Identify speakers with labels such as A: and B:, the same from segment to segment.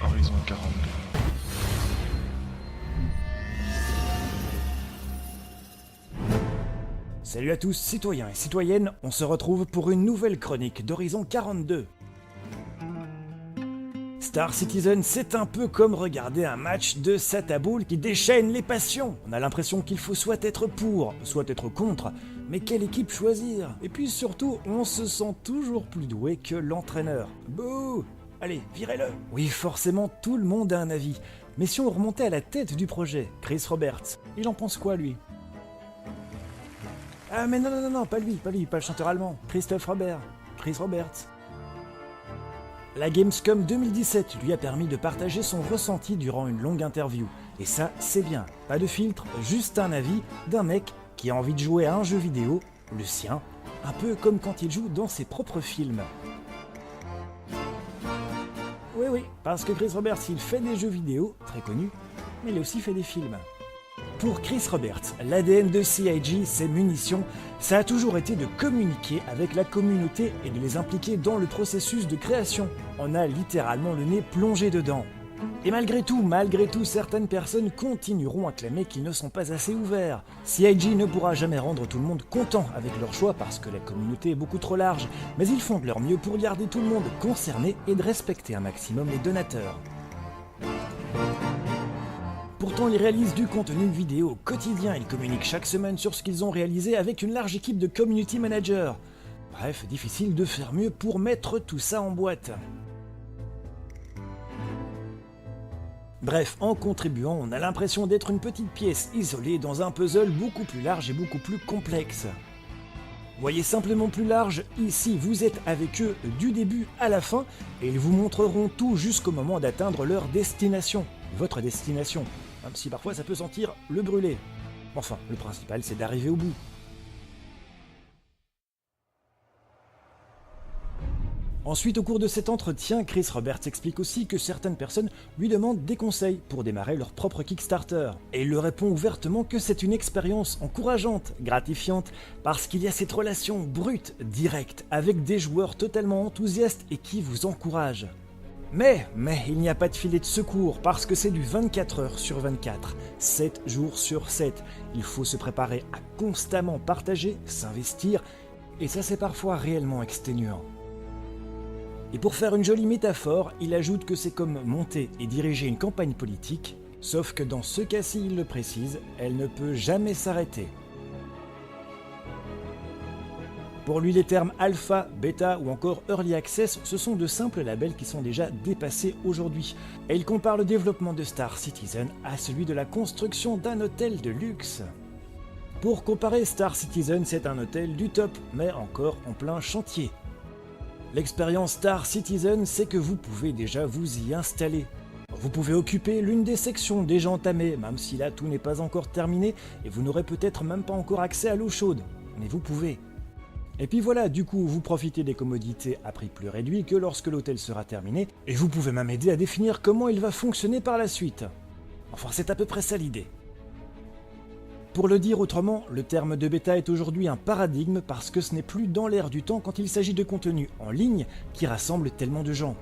A: Horizon 42.
B: Salut à tous, citoyens et citoyennes, on se retrouve pour une nouvelle chronique d'Horizon 42. Star Citizen, c'est un peu comme regarder un match de Sataboule qui déchaîne les passions. On a l'impression qu'il faut soit être pour, soit être contre, mais quelle équipe choisir? Et puis surtout, on se sent toujours plus doué que l'entraîneur. Bouh! Allez, virez-le! Oui, forcément, tout le monde a un avis. Mais si on remontait à la tête du projet, Chris Roberts, il en pense quoi, lui? Ah mais non, pas lui, pas le chanteur allemand, Christophe Robert, Chris Roberts. La Gamescom 2017 lui a permis de partager son ressenti durant une longue interview. Et ça, c'est bien, pas de filtre, juste un avis d'un mec qui a envie de jouer à un jeu vidéo, le sien, un peu comme quand il joue dans ses propres films. Oui, parce que Chris Roberts, il fait des jeux vidéo, très connus, mais il a aussi fait des films. Pour Chris Roberts, l'ADN de CIG, ses munitions, ça a toujours été de communiquer avec la communauté et de les impliquer dans le processus de création. On a littéralement le nez plongé dedans. Et malgré tout, certaines personnes continueront à clamer qu'ils ne sont pas assez ouverts. CIG ne pourra jamais rendre tout le monde content avec leur choix parce que la communauté est beaucoup trop large, mais ils font de leur mieux pour garder tout le monde concerné et de respecter un maximum les donateurs. Pourtant, ils réalisent du contenu vidéo quotidien, ils communiquent chaque semaine sur ce qu'ils ont réalisé avec une large équipe de community managers. Bref, difficile de faire mieux pour mettre tout ça en boîte. Bref, en contribuant, on a l'impression d'être une petite pièce isolée dans un puzzle beaucoup plus large et beaucoup plus complexe. Voyez simplement plus large, ici vous êtes avec eux du début à la fin et ils vous montreront tout jusqu'au moment d'atteindre leur destination, votre destination. Même si parfois ça peut sentir le brûler. Enfin, le principal c'est d'arriver au bout. Ensuite, au cours de cet entretien, Chris Roberts explique aussi que certaines personnes lui demandent des conseils pour démarrer leur propre Kickstarter. Et il leur répond ouvertement que c'est une expérience encourageante, gratifiante, parce qu'il y a cette relation brute, directe, avec des joueurs totalement enthousiastes et qui vous encouragent. Mais il n'y a pas de filet de secours parce que c'est du 24 heures sur 24, 7 jours sur 7. Il faut se préparer à constamment partager, s'investir, et ça c'est parfois réellement exténuant. Et pour faire une jolie métaphore, il ajoute que c'est comme monter et diriger une campagne politique, sauf que dans ce cas-ci, il le précise, elle ne peut jamais s'arrêter. Pour lui, les termes alpha, bêta ou encore early access, ce sont de simples labels qui sont déjà dépassés aujourd'hui. Et il compare le développement de Star Citizen à celui de la construction d'un hôtel de luxe. Pour comparer, Star Citizen, c'est un hôtel du top, mais encore en plein chantier. L'expérience Star Citizen, c'est que vous pouvez déjà vous y installer. Vous pouvez occuper l'une des sections déjà entamées, même si là tout n'est pas encore terminé, et vous n'aurez peut-être même pas encore accès à l'eau chaude. Mais vous pouvez. Et puis voilà, du coup, vous profitez des commodités à prix plus réduit que lorsque l'hôtel sera terminé, et vous pouvez même aider à définir comment il va fonctionner par la suite. Enfin, c'est à peu près ça l'idée. Pour le dire autrement, le terme de bêta est aujourd'hui un paradigme parce que ce n'est plus dans l'air du temps quand il s'agit de contenu en ligne qui rassemble tellement de gens.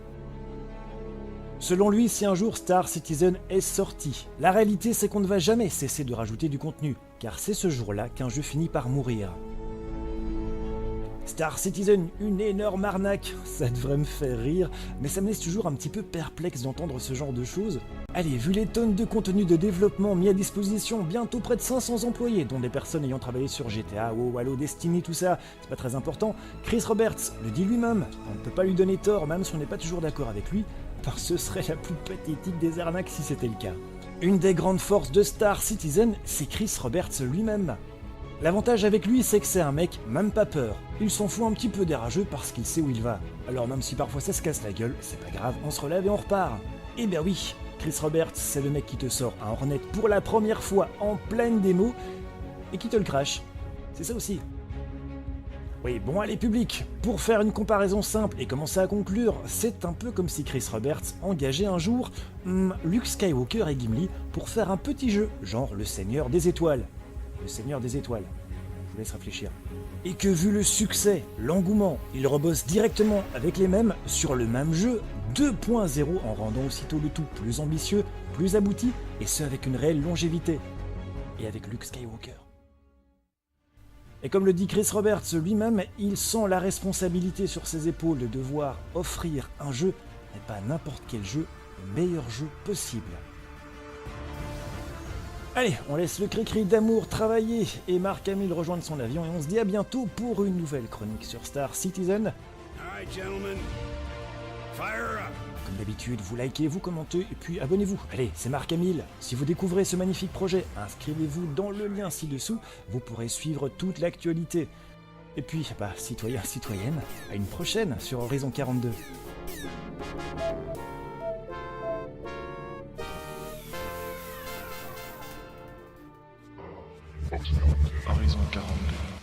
B: Selon lui, si un jour Star Citizen est sorti, la réalité c'est qu'on ne va jamais cesser de rajouter du contenu, car c'est ce jour-là qu'un jeu finit par mourir. Star Citizen, une énorme arnaque, ça devrait me faire rire, mais ça me laisse toujours un petit peu perplexe d'entendre ce genre de choses. Allez, vu les tonnes de contenu de développement mis à disposition, bientôt près de 500 employés, dont des personnes ayant travaillé sur GTA, WoW, Halo, Destiny, tout ça, c'est pas très important, Chris Roberts le dit lui-même, on ne peut pas lui donner tort même si on n'est pas toujours d'accord avec lui, parce que ce serait la plus pathétique des arnaques si c'était le cas. Une des grandes forces de Star Citizen, c'est Chris Roberts lui-même. L'avantage avec lui, c'est que c'est un mec même pas peur. Il s'en fout un petit peu des rageux parce qu'il sait où il va. Alors même si parfois ça se casse la gueule, c'est pas grave, on se relève et on repart. Eh ben oui, Chris Roberts, c'est le mec qui te sort un Hornet pour la première fois en pleine démo et qui te le crache. C'est ça aussi. Oui, bon allez public, pour faire une comparaison simple et commencer à conclure, c'est un peu comme si Chris Roberts engageait un jour Luke Skywalker et Gimli pour faire un petit jeu, genre le Seigneur des Étoiles. Le Seigneur des Étoiles. vous laisse réfléchir. Et que vu le succès, l'engouement, il rebosse directement avec les mêmes sur le même jeu 2.0 en rendant aussitôt le tout plus ambitieux, plus abouti, et ce avec une réelle longévité. Et avec Luke Skywalker. Et comme le dit Chris Roberts lui-même, il sent la responsabilité sur ses épaules de devoir offrir un jeu, mais pas n'importe quel jeu, le meilleur jeu possible. Allez, on laisse le cri-cri d'amour travailler et Marc Hamill rejoindre son avion et on se dit à bientôt pour une nouvelle chronique sur Star Citizen.
A: Alright, gentlemen. Fire up.
B: Comme d'habitude, vous likez, vous commentez et puis abonnez-vous. Allez, c'est Marc Hamill. Si vous découvrez ce magnifique projet, inscrivez-vous dans le lien ci-dessous. Vous pourrez suivre toute l'actualité. Et puis, citoyens, citoyennes, à une prochaine sur Horizon 42.
C: Horizon 42.